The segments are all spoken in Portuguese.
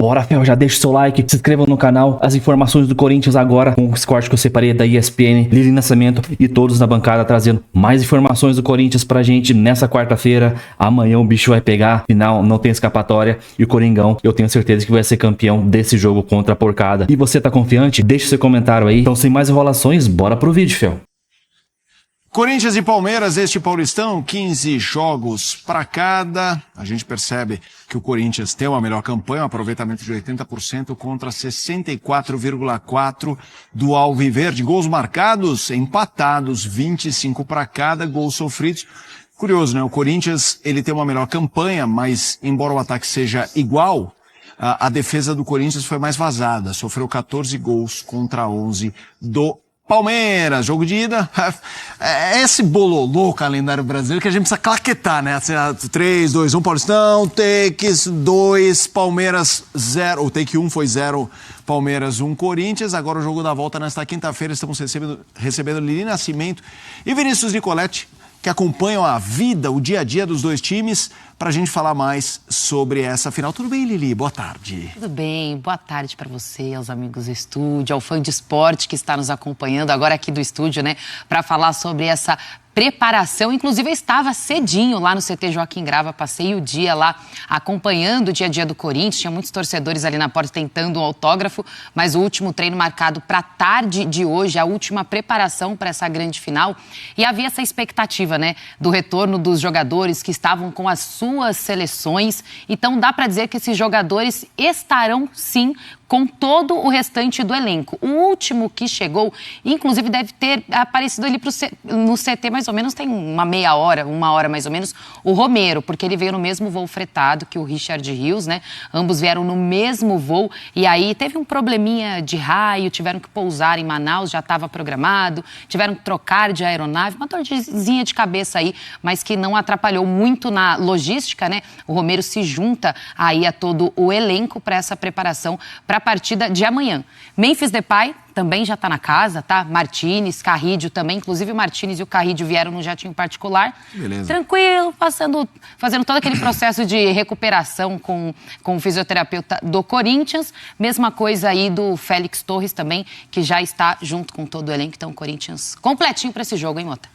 Bora, Fel, já deixa o seu like, se inscreva no canal. As informações do Corinthians agora, com os cortes que eu separei da ESPN, Lili Nascimento e todos na bancada trazendo mais informações do Corinthians pra gente nessa quarta-feira. Amanhã o bicho vai pegar, final, não tem escapatória. E o Coringão, eu tenho certeza que vai ser campeão desse jogo contra a porcada. E você tá confiante? Deixa seu comentário aí. Então, sem mais enrolações, bora pro vídeo, Fel. Corinthians e Palmeiras, este Paulistão, 15 jogos para cada. A gente percebe que o Corinthians tem uma melhor campanha, um aproveitamento de 80% contra 64,4% do Alviverde. Gols marcados, empatados, 25 para cada, gols sofridos. Curioso, né? O Corinthians, ele tem uma melhor campanha, mas embora o ataque seja igual, a defesa do Corinthians foi mais vazada. Sofreu 14 gols contra 11 do Palmeiras, jogo de ida. É esse bololô calendário brasileiro que a gente precisa claquetar, né? 3, 2, 1, Paulistão, takes 2, Palmeiras 0. O take 1 foi 0, Palmeiras 1, Corinthians. Agora o jogo da volta nesta quinta-feira. Estamos recebendo Lili Nascimento e Vinícius Nicoletti, que acompanham a vida, o dia a dia dos dois times, para a gente falar mais sobre essa final. Tudo bem, Lili? Boa tarde. Tudo bem, boa tarde para você, aos amigos do estúdio, ao fã de esporte que está nos acompanhando agora aqui do estúdio, né, para falar sobre essa preparação. Inclusive, eu estava cedinho lá no CT Joaquim Grava, passei o dia lá acompanhando o dia a dia do Corinthians, tinha muitos torcedores ali na porta tentando um autógrafo, mas o último treino marcado para a tarde de hoje, a última preparação para essa grande final, e havia essa expectativa, né, do retorno dos jogadores que estavam com as suas seleções. Então dá para dizer que esses jogadores estarão sim com todo o restante do elenco. O último que chegou, inclusive deve ter aparecido ali no CT mais ou menos, tem uma hora mais ou menos, o Romero, porque ele veio no mesmo voo fretado que o Richard Rios, né? Ambos vieram no mesmo voo e aí teve um probleminha de raio, tiveram que pousar em Manaus, já estava programado, tiveram que trocar de aeronave, uma dorzinha de cabeça aí, mas que não atrapalhou muito na logística, né? O Romero se junta aí a todo o elenco para essa preparação para a partida de amanhã. Memphis Depay também já está na casa, tá? Martínez, Carrídio também. Inclusive o Martínez e o Carrídio vieram no jatinho particular. Beleza. Tranquilo, fazendo todo aquele processo de recuperação com o fisioterapeuta do Corinthians. Mesma coisa aí do Félix Torres também, que já está junto com todo o elenco. Então, o Corinthians completinho para esse jogo, hein, Mota?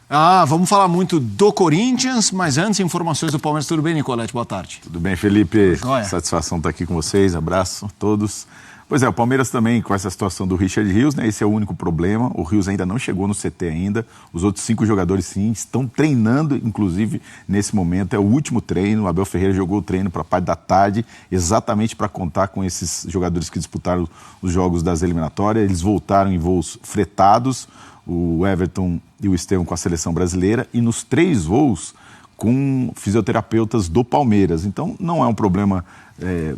Vamos falar muito do Corinthians, mas antes, informações do Palmeiras. Tudo bem, Nicoletti? Boa tarde. Tudo bem, Felipe? Joia. Satisfação estar aqui com vocês. Abraço a todos. Pois é, o Palmeiras também com essa situação do Richard Rios, né? Esse é o único problema. O Rios ainda não chegou no CT ainda. Os outros 5 jogadores, sim, estão treinando, inclusive, nesse momento. É o último treino. O Abel Ferreira jogou o treino para a parte da tarde, exatamente para contar com esses jogadores que disputaram os jogos das eliminatórias. Eles voltaram em voos fretados, o Everton e o Estevão com a seleção brasileira, e nos 3 voos com fisioterapeutas do Palmeiras. Então, não é um problema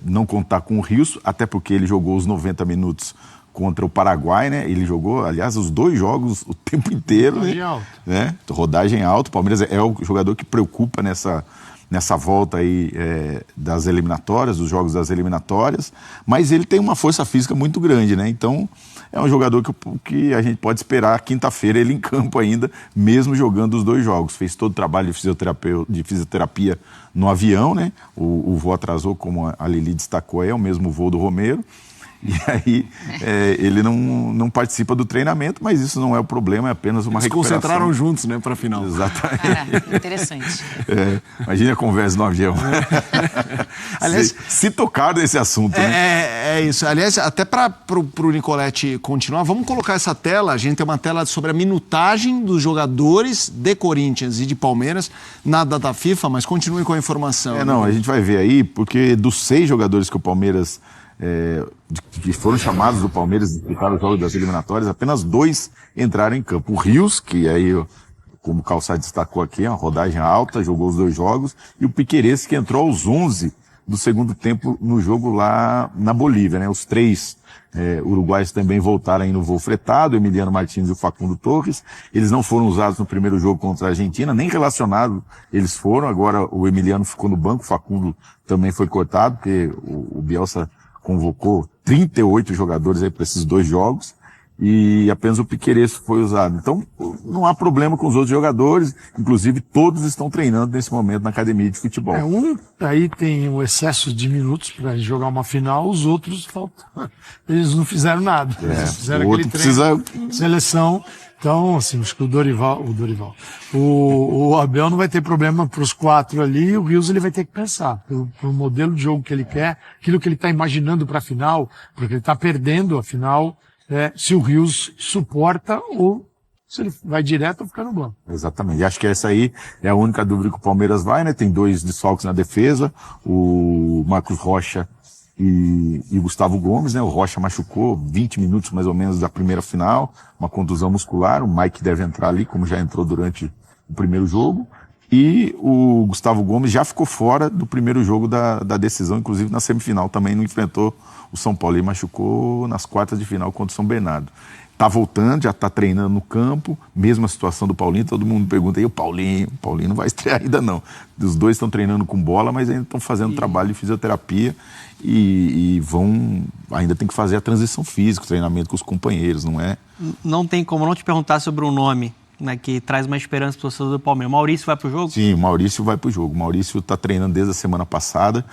não contar com o Rios, até porque ele jogou os 90 minutos contra o Paraguai, né? Ele jogou, aliás, os 2 jogos o tempo inteiro. Rodagem alta. Né? Rodagem alta. O Palmeiras é o jogador que preocupa nessa volta aí das eliminatórias, dos jogos das eliminatórias, mas ele tem uma força física muito grande, né? Então, é um jogador que a gente pode esperar quinta-feira ele em campo ainda, mesmo jogando os 2 jogos. Fez todo o trabalho de fisioterapia no avião, né? O voo atrasou, como a Lili destacou, é o mesmo voo do Romero. E aí ele não participa do treinamento, mas isso não é o problema, é apenas uma recuperação. Eles concentraram juntos, né, para a final. Exatamente. Interessante. Imagina a conversa no avião. Aliás, se tocar nesse assunto, né? É isso. Aliás, até para o Nicoletti continuar, vamos colocar essa tela. A gente tem uma tela sobre a minutagem dos jogadores de Corinthians e de Palmeiras na data FIFA, mas continue com a informação. A gente vai ver aí, porque dos 6 jogadores que o Palmeiras que foram chamados do Palmeiras disputar os jogos das eliminatórias, apenas 2 entraram em campo. O Rios, que aí, como o Calçado destacou aqui, uma rodagem alta, jogou os 2 jogos, e o Piquerez, que entrou aos 11 do segundo tempo no jogo lá na Bolívia, né? Os 3 uruguaios também voltaram aí no voo fretado, o Emiliano Martins e o Facundo Torres. Eles não foram usados no primeiro jogo contra a Argentina, nem relacionados eles foram. Agora o Emiliano ficou no banco, o Facundo também foi cortado, porque o Bielsa convocou 38 jogadores aí para esses 2 jogos, e apenas o Piquerez foi usado. Então, não há problema com os outros jogadores, inclusive todos estão treinando nesse momento na academia de futebol. Aí tem o excesso de minutos para jogar uma final, os outros faltam. Eles não fizeram nada. Eles fizeram aquele treino, seleção. Então, assim, acho que o Abel não vai ter problema para os 4 ali, o Rios ele vai ter que pensar pro modelo de jogo que ele quer, aquilo que ele está imaginando para a final, porque ele está perdendo a final, se o Rios suporta ou se ele vai direto ou ficar no banco. Exatamente. E acho que essa aí é a única dúvida que o Palmeiras vai, né? Tem 2 desfalques na defesa, o Marcos Rocha e o Gustavo Gomes, né? O Rocha machucou 20 minutos mais ou menos da primeira final, uma contusão muscular, o Mike deve entrar ali, como já entrou durante o primeiro jogo, e o Gustavo Gomes já ficou fora do primeiro jogo da decisão, inclusive na semifinal também não enfrentou o São Paulo, ele machucou nas quartas de final contra o São Bernardo. Tá voltando, já tá treinando no campo, mesma situação do Paulinho, todo mundo pergunta, e o Paulinho não vai estrear ainda não. Os 2 estão treinando com bola, mas ainda estão fazendo trabalho de fisioterapia e ainda tem que fazer a transição física, o treinamento com os companheiros, não é? Não tem como não te perguntar sobre um nome, né, que traz uma esperança para o torcedor do Palmeiras. O Maurício vai para o jogo? Sim, o Maurício vai para o jogo. O Maurício está treinando desde a semana passada.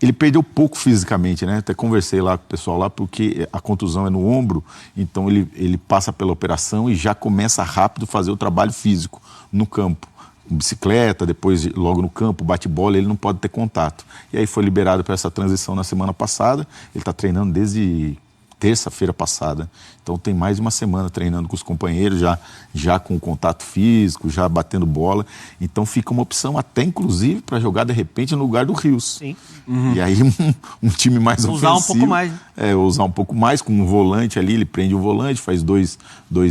Ele perdeu pouco fisicamente, né? Até conversei lá com o pessoal lá, porque a contusão é no ombro, então ele passa pela operação e já começa rápido a fazer o trabalho físico no campo. Bicicleta, depois logo no campo, bate-bola, ele não pode ter contato. E aí foi liberado para essa transição na semana passada. Ele está treinando desde terça-feira passada, então tem mais de uma semana treinando com os companheiros, já com contato físico, já batendo bola, então fica uma opção até inclusive para jogar de repente no lugar do Rios. Sim. E aí um time mais ofensivo. Usar um pouco mais. Usar um pouco mais, com um volante ali, ele prende o volante, faz dois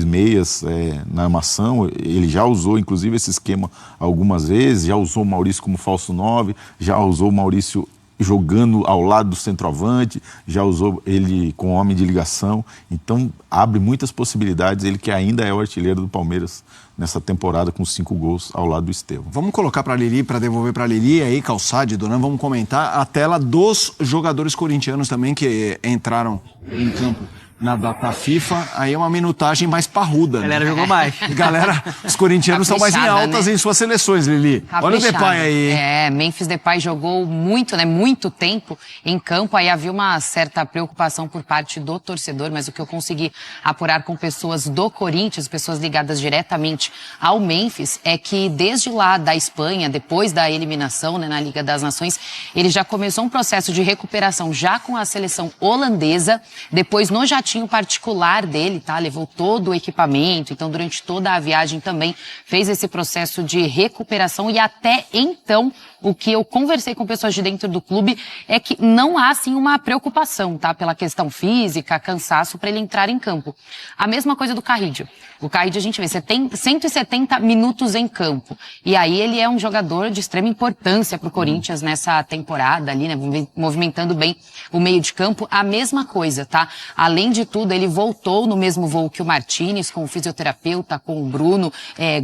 meias na armação, ele já usou inclusive esse esquema algumas vezes, já usou o Maurício como falso 9, já usou o Maurício jogando ao lado do centroavante, já usou ele com homem de ligação, então abre muitas possibilidades, ele que ainda é o artilheiro do Palmeiras nessa temporada com 5 gols ao lado do Estevão. Vamos colocar para a Lili, para devolver para a Lili, aí Calçade, Donan, vamos comentar a tela dos jogadores corintianos também que entraram em campo na data FIFA, aí é uma minutagem mais parruda. A galera jogou mais. Galera, os corintianos estão mais em altas, né, em suas seleções, Lili. Caprichado. Olha o Depay aí. Memphis Depay jogou muito, né, muito tempo em campo, aí havia uma certa preocupação por parte do torcedor, mas o que eu consegui apurar com pessoas do Corinthians, pessoas ligadas diretamente ao Memphis, é que desde lá da Espanha, depois da eliminação, né, na Liga das Nações, ele já começou um processo de recuperação já com a seleção holandesa, depois no jatinho particular dele, tá? Levou todo o equipamento, então durante toda a viagem também fez esse processo de recuperação e até então o que eu conversei com pessoas de dentro do clube é que não há, assim, uma preocupação, tá? Pela questão física, cansaço, para ele entrar em campo. A mesma coisa do Carrillo. O Carrillo, a gente vê, você tem 170 minutos em campo. E aí ele é um jogador de extrema importância para o Corinthians nessa temporada ali, né? Movimentando bem o meio de campo. A mesma coisa, tá? Além de tudo, ele voltou no mesmo voo que o Martínez, com o fisioterapeuta, com o Bruno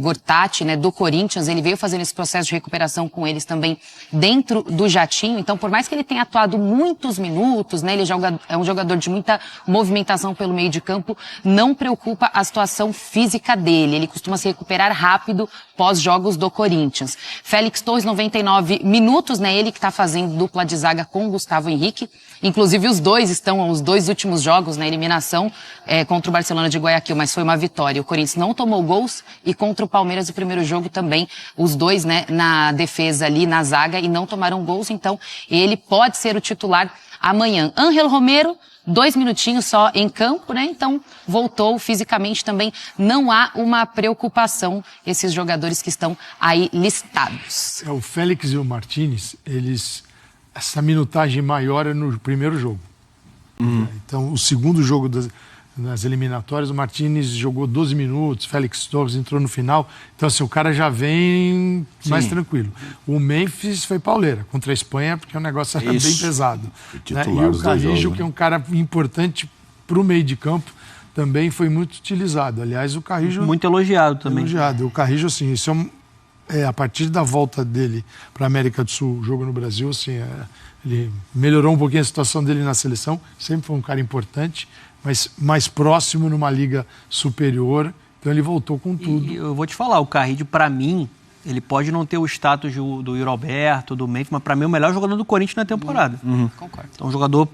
Gortati, né? Do Corinthians. Ele veio fazendo esse processo de recuperação com eles também dentro do jatinho, então por mais que ele tenha atuado muitos minutos, né, ele é um jogador de muita movimentação pelo meio de campo, não preocupa a situação física dele, ele costuma se recuperar rápido pós-jogos do Corinthians. Félix Torres, 99 minutos, né, ele que está fazendo dupla de zaga com o Gustavo Henrique, inclusive os dois últimos jogos na eliminação contra o Barcelona de Guayaquil, mas foi uma vitória. O Corinthians não tomou gols e contra o Palmeiras o primeiro jogo também, os dois, né, na defesa ali, na zaga, e não tomaram gols, então ele pode ser o titular amanhã. Ángel Romero, 2 minutinhos só em campo, né? Então voltou fisicamente também. Não há uma preocupação, esses jogadores que estão aí listados. O Félix e o Martínez, essa minutagem maior é no primeiro jogo. Então, o segundo jogo nas eliminatórias, o Martínez jogou 12 minutos, Félix Torres entrou no final. Então, assim, o cara já vem mais tranquilo. O Memphis foi pauleira contra a Espanha, porque o negócio era bem pesado. Né? E o Carrillo, que é um cara importante para o meio de campo, também foi muito utilizado. Aliás, o Carrillo... Muito elogiado também. O Carrillo, assim, isso é a partir da volta dele para a América do Sul, o jogo no Brasil, assim, ele melhorou um pouquinho a situação dele na seleção, sempre foi um cara importante, mas mais próximo numa liga superior, então ele voltou com tudo. E eu vou te falar, o Carrillo, para mim, ele pode não ter o status do Yuri Alberto, do Memphis, mas para mim é o melhor jogador do Corinthians na temporada. Concordo. Então, um jogador,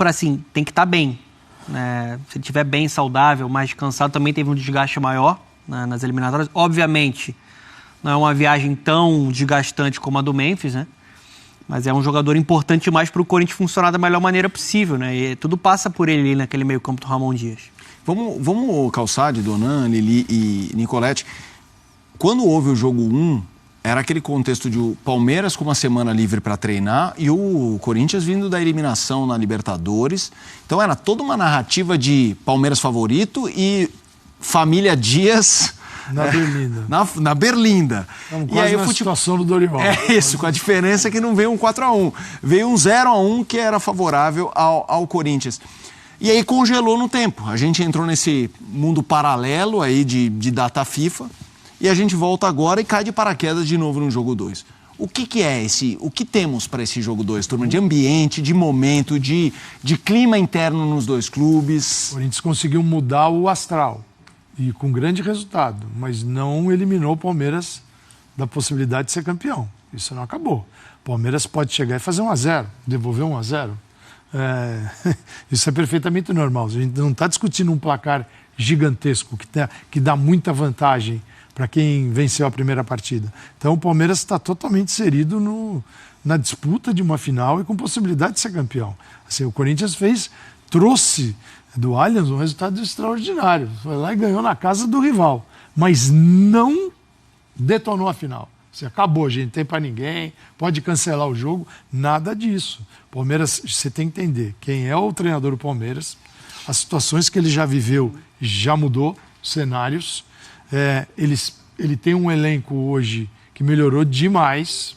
tem que estar bem. Né? Se ele estiver bem, saudável, mais descansado, também teve um desgaste maior nas eliminatórias. Obviamente, não é uma viagem tão desgastante como a do Memphis, né? Mas é um jogador importante mais para o Corinthians funcionar da melhor maneira possível, né? E tudo passa por ele ali naquele meio campo do Ramon Dias. Vamos Calçade, Donan, Lili e Nicolete. Quando houve o jogo 1, era aquele contexto de o Palmeiras com uma semana livre para treinar e o Corinthians vindo da eliminação na Libertadores. Então era toda uma narrativa de Palmeiras favorito e família Dias... Na Berlinda. Na Berlinda. Então, quase na situação do Dorival. É isso, com a diferença que não veio um 4-1. Veio um 0-1 que era favorável ao Corinthians. E aí congelou no tempo. A gente entrou nesse mundo paralelo aí de data FIFA e a gente volta agora e cai de paraquedas de novo no jogo 2. O que é o que temos para esse jogo 2, turma? De ambiente, de momento, de clima interno nos dois clubes? O Corinthians conseguiu mudar o astral. E com grande resultado, mas não eliminou o Palmeiras da possibilidade de ser campeão. Isso não acabou. O Palmeiras pode chegar e fazer 1-0, devolver 1-0. Isso é perfeitamente normal. A gente não está discutindo um placar gigantesco que dá muita vantagem para quem venceu a primeira partida. Então o Palmeiras está totalmente inserido na disputa de uma final e com possibilidade de ser campeão. Assim, o Corinthians trouxe do Allianz um resultado extraordinário. Foi lá e ganhou na casa do rival. Mas não detonou a final. Assim, acabou, gente, não tem para ninguém, pode cancelar o jogo. Nada disso. Palmeiras, você tem que entender, quem é o treinador do Palmeiras, as situações que ele já viveu já mudou, cenários. Ele tem um elenco hoje que melhorou demais.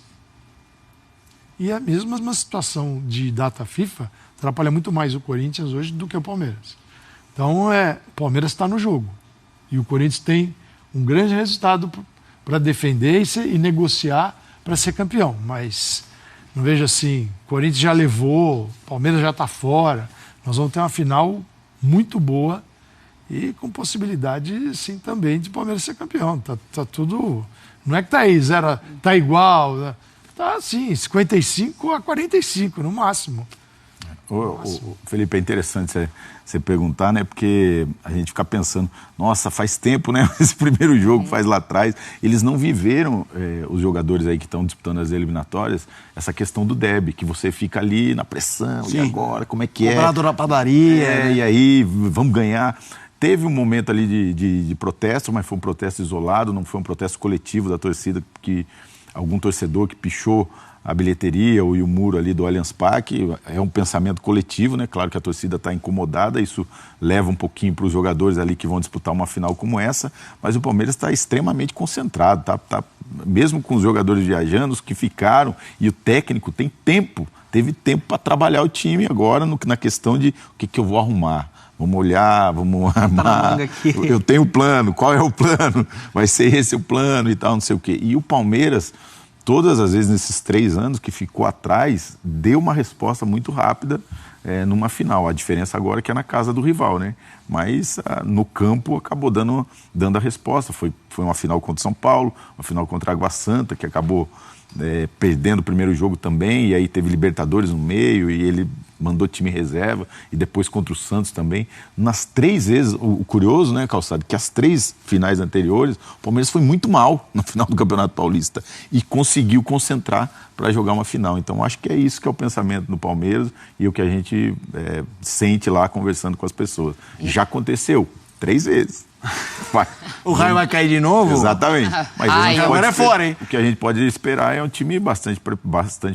E a mesma situação de data FIFA atrapalha muito mais o Corinthians hoje do que o Palmeiras. Então, o Palmeiras está no jogo. E o Corinthians tem um grande resultado para defender e negociar para ser campeão. Mas não vejo assim, o Corinthians já levou, o Palmeiras já está fora. Nós vamos ter uma final muito boa e com possibilidade, sim, também de o Palmeiras ser campeão. Tá tudo... Não é que está aí, tá igual. Está assim, 55-45 no máximo. Felipe, é interessante você perguntar, né? Porque a gente fica pensando, nossa, faz tempo, né? Esse primeiro jogo faz lá atrás. Eles não viveram, os jogadores aí que estão disputando as eliminatórias, essa questão do derby, que você fica ali na pressão, sim. E agora, como é que é? Comprado na padaria. E aí, vamos ganhar. Teve um momento ali de protesto, mas foi um protesto isolado, não foi um protesto coletivo da torcida, que algum torcedor que pichou a bilheteria e o muro ali do Allianz Parque. É um pensamento coletivo, né? Claro que a torcida está incomodada, isso leva um pouquinho para os jogadores ali que vão disputar uma final como essa, mas o Palmeiras está extremamente concentrado, tá, mesmo com os jogadores viajando, os que ficaram, e o técnico teve tempo para trabalhar o time agora na questão de o que eu vou arrumar. Vamos olhar, vamos armar. Eu tenho o plano, qual é o plano? Vai ser esse o plano e tal, não sei o quê. E o Palmeiras, todas as vezes nesses 3 anos que ficou atrás, deu uma resposta muito rápida numa final. A diferença agora é que é na casa do rival, né? Mas no campo acabou dando a resposta. Foi uma final contra o São Paulo, uma final contra a Água Santa, que acabou perdendo o primeiro jogo também, e aí teve Libertadores no meio, e ele mandou time reserva, e depois contra o Santos também. Nas 3 vezes, o curioso, né, Calçado, que as 3 finais anteriores, o Palmeiras foi muito mal no final do Campeonato Paulista e conseguiu concentrar para jogar uma final. Então, acho que é isso que é o pensamento do Palmeiras e o que a gente sente lá conversando com as pessoas. Já aconteceu 3 vezes. O raio vai cair de novo? Exatamente. Mas agora é fora, hein? O que a gente pode esperar é um time bastante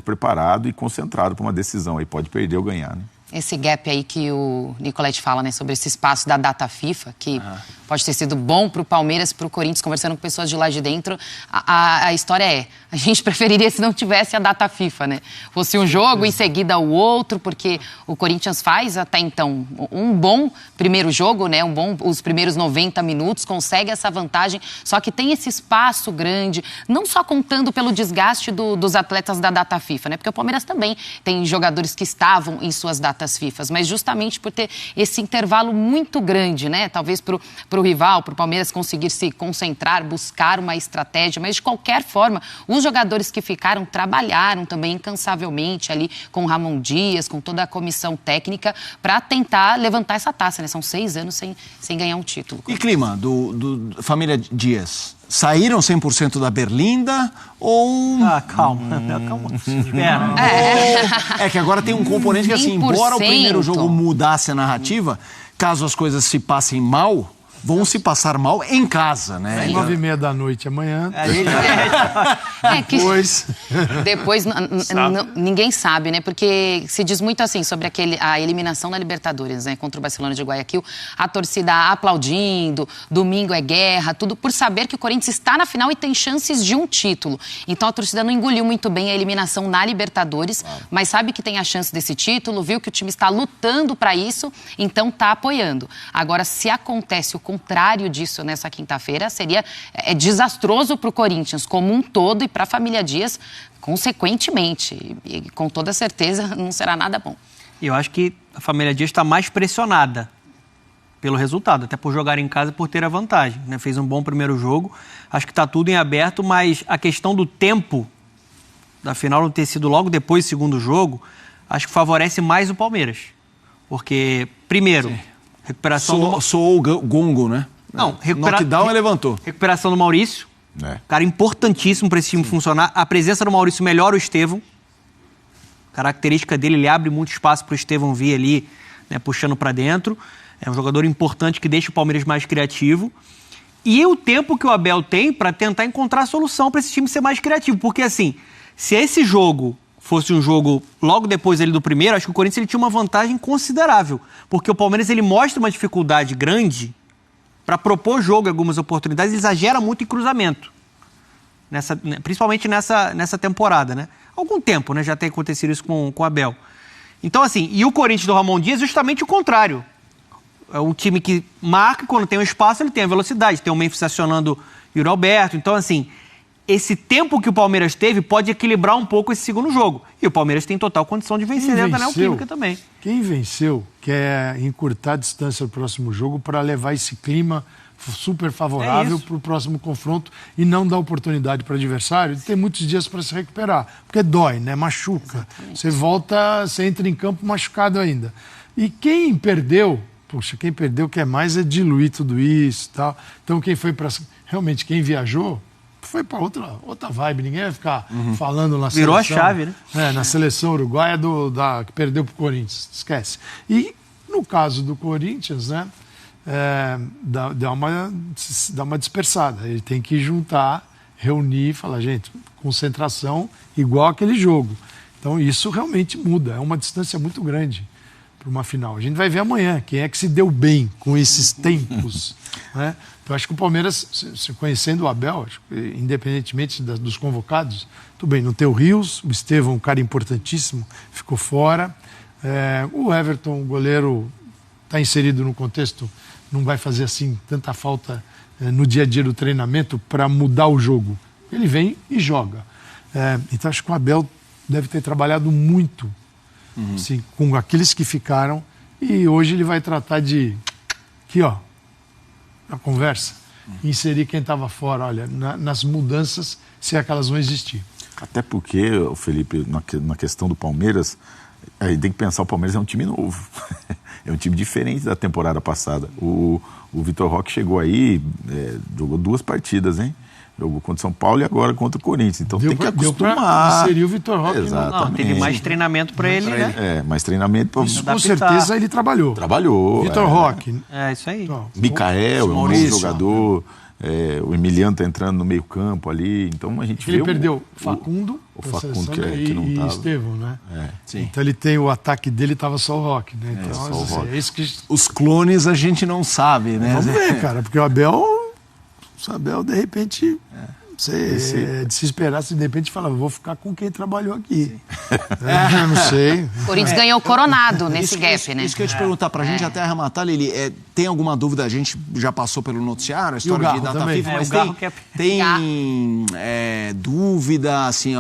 preparado e concentrado para uma decisão. Aí pode perder ou ganhar, né? Esse gap aí que o Nicolete fala, né, sobre esse espaço da data FIFA, que pode ter sido bom para o Palmeiras, para o Corinthians, conversando com pessoas de lá de dentro. A história é, a gente preferiria se não tivesse a data FIFA, né? Fosse um jogo, em seguida o outro, porque o Corinthians faz até então um bom primeiro jogo, né? Os primeiros 90 minutos, consegue essa vantagem, só que tem esse espaço grande, não só contando pelo desgaste dos atletas da data FIFA, né? Porque o Palmeiras também tem jogadores que estavam em suas datas FIFA, mas justamente por ter esse intervalo muito grande, né? Talvez para o rival, para o Palmeiras conseguir se concentrar, buscar uma estratégia, mas de qualquer forma, os jogadores que ficaram trabalharam também incansavelmente ali com o Ramon Dias, com toda a comissão técnica, para tentar levantar essa taça, né? São 6 anos sem ganhar um título. E clima do família Dias? Saíram 100% da Berlinda ou... Calma. Espera. É que agora tem um componente que, assim, embora o primeiro jogo mudasse a narrativa, caso as coisas se passem mal, vão se passar mal em casa, né? 9h30 da noite amanhã. Depois ninguém sabe, né? Porque se diz muito assim sobre a eliminação na Libertadores, né? Contra o Barcelona de Guayaquil, a torcida aplaudindo, domingo é guerra, tudo por saber que o Corinthians está na final e tem chances de um título. Então a torcida não engoliu muito bem a eliminação na Libertadores, mas sabe que tem a chance desse título, viu que o time está lutando para isso, então está apoiando. Agora, se acontece o contrário disso nessa quinta-feira, seria desastroso para o Corinthians como um todo e para a família Dias, consequentemente. E com toda certeza não será nada bom. Eu acho que a família Dias está mais pressionada pelo resultado, até por jogar em casa e por ter a vantagem, né? Fez um bom primeiro jogo, acho que está tudo em aberto, mas a questão do tempo da final não ter sido logo depois do segundo jogo, acho que favorece mais o Palmeiras. Porque, primeiro, recuperação Soou o gongo, né? Não, knockdown ele levantou. Recuperação do Maurício. Cara importantíssimo para esse time funcionar. A presença do Maurício melhora o Estevão. A característica dele, ele abre muito espaço para o Estevão vir ali, né, puxando para dentro. É um jogador importante que deixa o Palmeiras mais criativo. E o tempo que o Abel tem para tentar encontrar a solução para esse time ser mais criativo. Porque, assim, se esse jogo fosse um jogo logo depois ali do primeiro, acho que o Corinthians ele tinha uma vantagem considerável. Porque o Palmeiras ele mostra uma dificuldade grande para propor jogo em algumas oportunidades, ele exagera muito em cruzamento. Principalmente nessa temporada, né? Há algum tempo, né? Já tem acontecido isso com o Abel. Então, assim, e o Corinthians do Ramon Dias é justamente o contrário. É um time que marca e quando tem o espaço, ele tem a velocidade. Tem o Memphis acionando o Yuri Alberto. Então, assim, esse tempo que o Palmeiras teve pode equilibrar um pouco esse segundo jogo. E o Palmeiras tem total condição de vencer dentro da Neoquímica também. Quem venceu quer encurtar a distância do próximo jogo para levar esse clima super favorável para o próximo confronto e não dar oportunidade para o adversário de ter muitos dias para se recuperar. Porque dói, né? Machuca. Exatamente. Você volta, você entra em campo machucado ainda. E quem perdeu, quem perdeu quer mais é diluir tudo isso e tal. Então quem foi para... Realmente, quem viajou foi para outra vibe, ninguém vai ficar falando na Virou seleção. Virou a chave, né? Na seleção uruguaia que perdeu para o Corinthians, esquece. E no caso do Corinthians, né, dá uma dispersada. Ele tem que juntar, reunir e falar, gente, concentração igual aquele jogo. Então isso realmente muda, é uma distância muito grande para uma final. A gente vai ver amanhã quem é que se deu bem com esses tempos, né? Então, acho que o Palmeiras, se conhecendo o Abel, acho que, independentemente dos convocados, tudo bem, não tem o Rios, o Estevão, um cara importantíssimo, ficou fora. O Everton, o goleiro, está inserido no contexto, não vai fazer assim tanta falta no dia a dia do treinamento para mudar o jogo. Ele vem e joga. Então, acho que o Abel deve ter trabalhado muito assim, com aqueles que ficaram e hoje ele vai tratar de... Aqui, ó. Na conversa, inserir quem estava fora, olha, nas mudanças, se é que elas vão existir. Até porque, Felipe, na questão do Palmeiras, aí tem que pensar, o Palmeiras é um time novo, é um time diferente da temporada passada. O Vitor Roque chegou aí, jogou 2 partidas, hein? Jogou contra o São Paulo e agora contra o Corinthians. Então tem que acostumar. Seria o Vitor Roque. Exatamente. Não, teve mais treinamento para ele, né? Mais treinamento. Isso, com certeza ele trabalhou. Trabalhou. Vitor Roque. Isso aí. Micael é um bom jogador. O Emiliano está entrando no meio campo ali, então a gente vê... Ele perdeu Facundo, o Facundo seleção, que né, não e tava. Estevão, né? Sim. Então ele tem o ataque dele, estava só o Roque, né? Então, só o Roque. é isso que... Os clones a gente não sabe, né? Vamos ver, cara, porque o Abel, de repente... de se esperar, se de repente fala, vou ficar com quem trabalhou aqui. Não sei. O Corinthians ganhou o Coronado nesse Isso, gap, isso, né? Isso que eu ia te perguntar, pra gente até arrematar, Lili, tem alguma dúvida? A gente já passou pelo noticiário, a história de data também. FIFA, É, mas o Garro que é- tem dúvida, assim,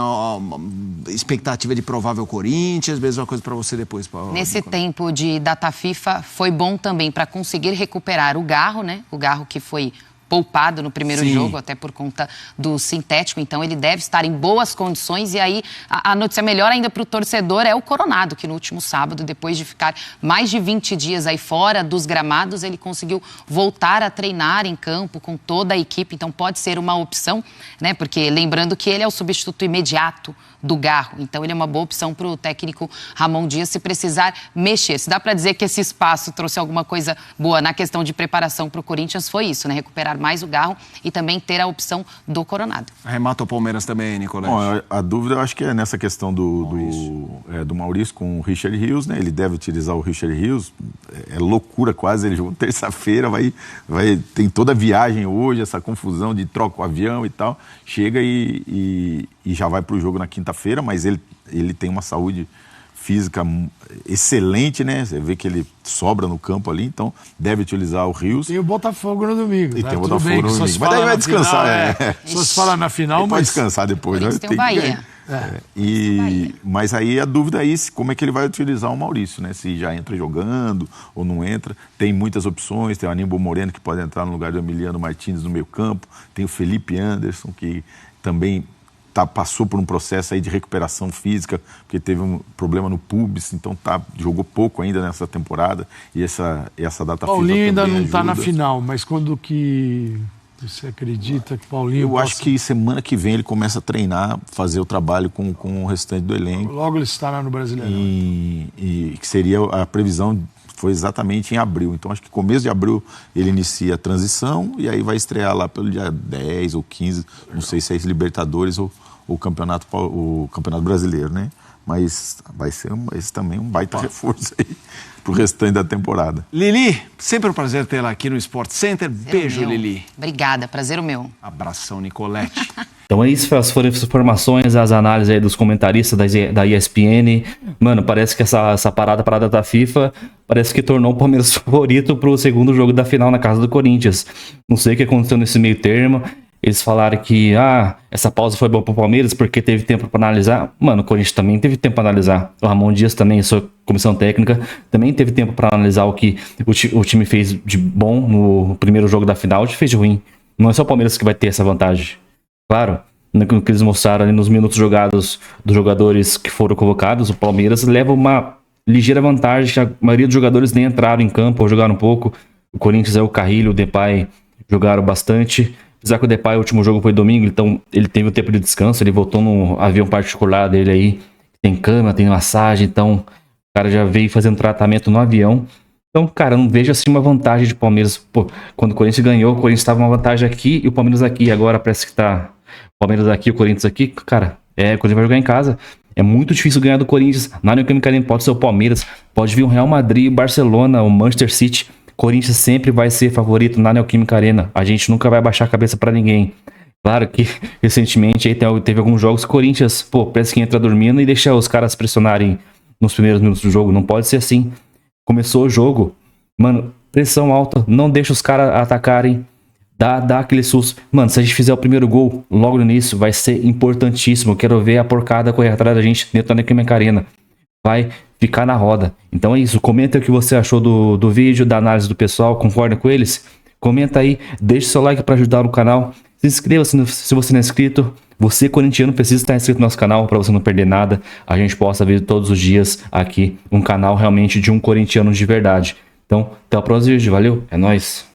expectativa de provável Corinthians, mesma coisa pra você depois, Paulo. Nesse tempo de data FIFA, foi bom também para conseguir recuperar o Garro, né? O Garro que foi poupado no primeiro Sim. jogo, até por conta do sintético, então ele deve estar em boas condições. E aí a notícia melhor ainda para o torcedor é o Coronado, que no último sábado, depois de ficar mais de 20 dias aí fora dos gramados, ele conseguiu voltar a treinar em campo com toda a equipe, então pode ser uma opção, né? Porque lembrando que ele é o substituto imediato do Garro, então ele é uma boa opção para o técnico Ramon Dias se precisar mexer. Se dá para dizer que esse espaço trouxe alguma coisa boa na questão de preparação para o Corinthians, foi isso, né? Recuperar mais o Garro e também ter a opção do Coronado. Arremata o Palmeiras também, Nicolete. Bom, a dúvida eu acho que é nessa questão do Maurício com o Richard Rios, né? Ele deve utilizar o Richard Rios. É loucura quase, ele jogou terça-feira, tem toda a viagem hoje, essa confusão de troca o avião e tal. Chega e já vai para o jogo na quinta-feira, mas ele tem uma saúde física excelente, né? Você vê que ele sobra no campo ali, então deve utilizar o Rios. Tem o Botafogo no domingo. E tá? tem o Tudo Botafogo bem, no que só domingo. se Mas fala daí vai na descansar, final, Só se fala na final, Ele pode mas... descansar depois, né? Corinthians tem o Bahia. Mas aí a dúvida é como é que ele vai utilizar o Maurício, né? Se já entra jogando ou não entra. Tem muitas opções, tem o Aníbal Moreno que pode entrar no lugar do Emiliano Martins no meio campo, tem o Felipe Anderson que também passou por um processo aí de recuperação física, porque teve um problema no pubis, então jogou pouco ainda nessa temporada e essa data FIFA Paulinho ainda não está ajuda. na final, mas quando que você acredita que Paulinho Eu acho que semana que vem ele começa a treinar, fazer o trabalho com o restante do elenco. logo ele estará no Brasileirão? E que seria a previsão, foi exatamente em abril. Então acho que começo de abril ele inicia a transição e aí vai estrear lá pelo dia 10 ou 15, não sei se é Libertadores ou o Campeonato Brasileiro, né? Mas vai ser esse também um baita reforço aí pro restante da temporada. Lili, sempre um prazer tê-la aqui no Sport Center. Beijo, Meu. Lili. Obrigada, prazer o meu. Abração, Nicolete. Então é isso, essas foram as informações, as análises aí dos comentaristas da ESPN. Mano, parece que essa parada da FIFA, parece que tornou o Palmeiras favorito pro segundo jogo da final na casa do Corinthians. Não sei o que aconteceu nesse meio termo. Eles falaram que essa pausa foi boa pro Palmeiras porque teve tempo para analisar. Mano, o Corinthians também teve tempo para analisar. O Ramon Dias também, sua comissão técnica, também teve tempo para analisar o que o time fez de bom no primeiro jogo da final e fez de ruim. Não é só o Palmeiras que vai ter essa vantagem. Claro, no que eles mostraram ali nos minutos jogados dos jogadores que foram convocados, o Palmeiras leva uma ligeira vantagem. A maioria dos jogadores nem entraram em campo ou jogaram um pouco. O Corinthians, o Carrilho, o Depay jogaram bastante. Apesar que o Depay, o último jogo foi domingo, então ele teve o tempo de descanso, ele voltou no avião particular dele aí, tem cama, tem massagem, então o cara já veio fazendo tratamento no avião. Então, cara, eu não vejo assim uma vantagem de Palmeiras. Pô, quando o Corinthians ganhou, o Corinthians estava uma vantagem aqui e o Palmeiras aqui, agora parece que tá o Palmeiras aqui, o Corinthians aqui, cara, o Corinthians vai jogar em casa. É muito difícil ganhar do Corinthians. Na Neoquímica Arena pode ser o Palmeiras, pode vir o Real Madrid, o Barcelona, o Manchester City. Corinthians sempre vai ser favorito na Neoquímica Arena. A gente nunca vai baixar a cabeça pra ninguém. Claro que recentemente aí teve alguns jogos que o Corinthians, parece que entra dormindo e deixa os caras pressionarem nos primeiros minutos do jogo. Não pode ser assim. Começou o jogo, mano, pressão alta, não deixa os caras atacarem, dá aquele susto. Mano, se a gente fizer o primeiro gol logo no início, vai ser importantíssimo. Quero ver a porcada correr atrás da gente dentro da Neoquímica Arena. Vai ficar na roda. Então é isso, comenta o que você achou do vídeo, da análise do pessoal, concorda com eles? Comenta aí, deixa seu like para ajudar no canal, se inscreva se você não é inscrito. Você, corintiano, precisa estar inscrito no nosso canal para você não perder nada. A gente possa ver todos os dias aqui um canal realmente de um corintiano de verdade. Então, até o próximo vídeo, valeu, é nóis!